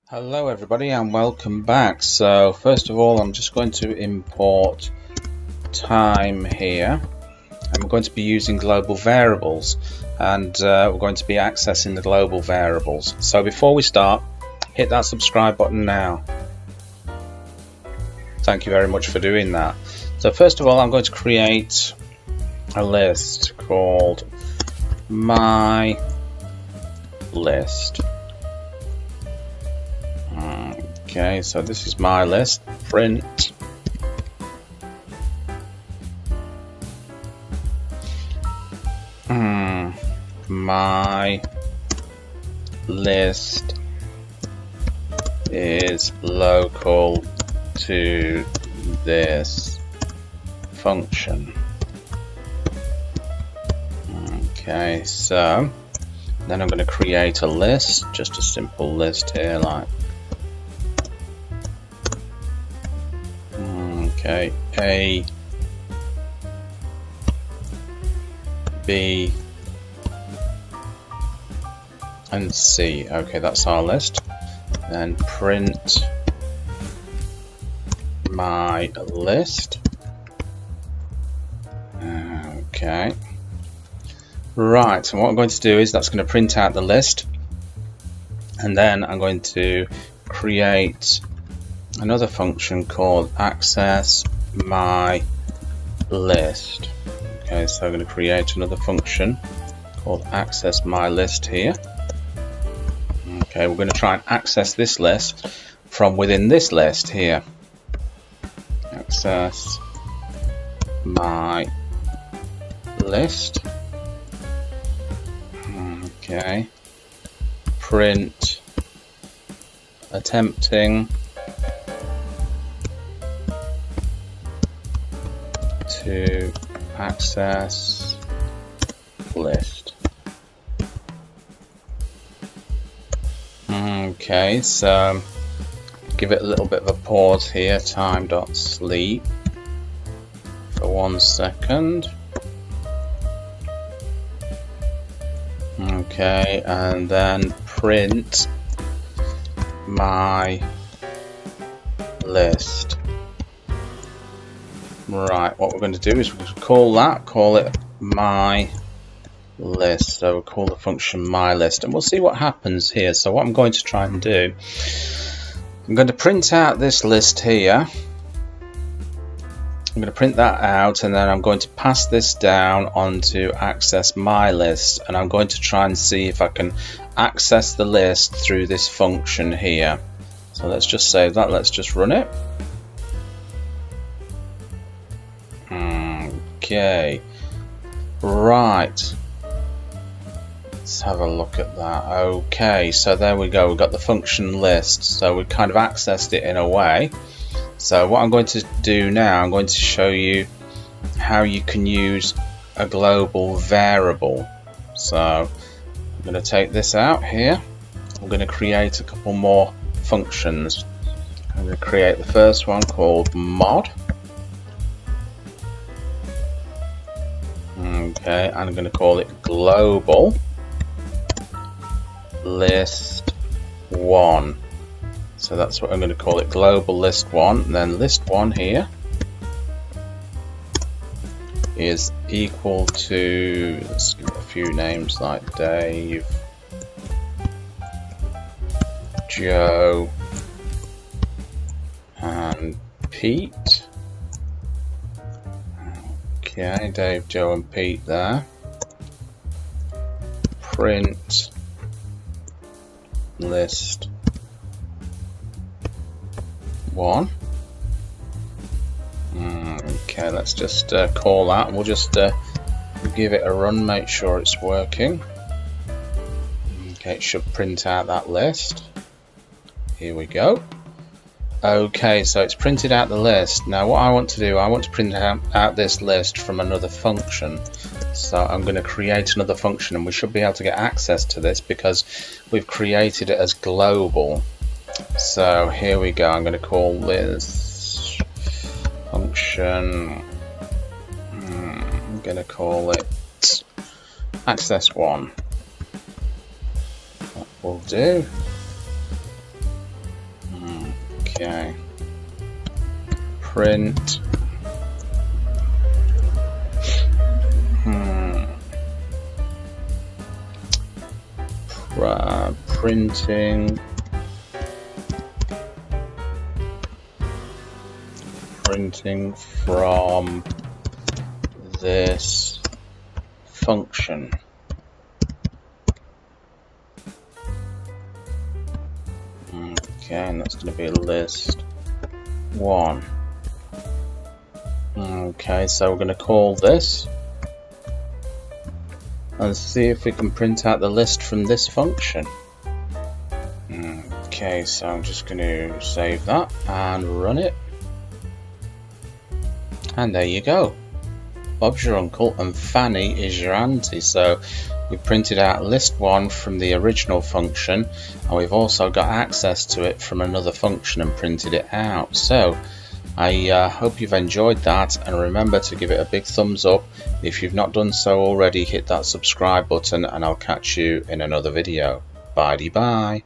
Hello everybody and welcome back. So first of all I'm just going to import time here, and we're going to be using global variables, and we're going to be accessing the global variables. So before we start, hit that subscribe button now. Thank you very much for doing that. So first of all I'm going to create a list called my list. Okay, so this is my list. Print my list is local to this function. Okay, so then I'm going to create a list, just a simple list here, like okay, A, B, and C. Okay, that's our list. Then print my list. Okay. Right, so what I'm going to do is that's going to print out the list, and then I'm going to create another function called access my list. Okay, so I'm going to create another function called access my list here. Okay, we're going to try and access this list from within this list here. Access my list. Okay, print attempting to access list. Okay, so give it a little bit of a pause here, time.sleep for 1 second. Okay, and then print my list. Right, what we're going to do is we're going to call it my list. So we'll call the function my list, and we'll see what happens here. So what I'm going to try and do, I'm going to print out this list here. I'm going to print that out, and then I'm going to pass this down onto access my list, and I'm going to try and see if I can access the list through this function here. So let's just save that, let's just run it. Okay, right, let's have a look at that. Okay, so there we go, we've got the function list, so we kind of accessed it in a way. So what I'm going to do now, I'm going to show you how you can use a global variable. So I'm going to take this out here. I'm going to create a couple more functions. I'm going to create the first one called mod. Okay, I'm going to call it global list 1. So that's what I'm going to call it, global list 1. And then list 1 here is equal to, let's give it a few names like Dave, Joe, and Pete. Okay, Dave, Joe, and Pete there. Print list 1. Okay, let's just call that. We'll just give it a run, make sure it's working. Okay, it should print out that list. Here we go. Okay, so it's printed out the list. Now what I want to do, I want to print out this list from another function. So I'm going to create another function, and we should be able to get access to this because we've created it as global. So here we go, I'm going to call this function, I'm going to call it access 1. That will do. Okay. Print. Printing from this function. Okay, and that's going to be list 1. Okay, so we're going to call this and see if we can print out the list from this function. Okay, so I'm just going to save that and run it. And there you go. Bob's your uncle and Fanny is your auntie. So we printed out list 1 from the original function, and we've also got access to it from another function and printed it out. So I hope you've enjoyed that, and remember to give it a big thumbs up. If you've not done so already, hit that subscribe button, and I'll catch you in another video. Bye-bye.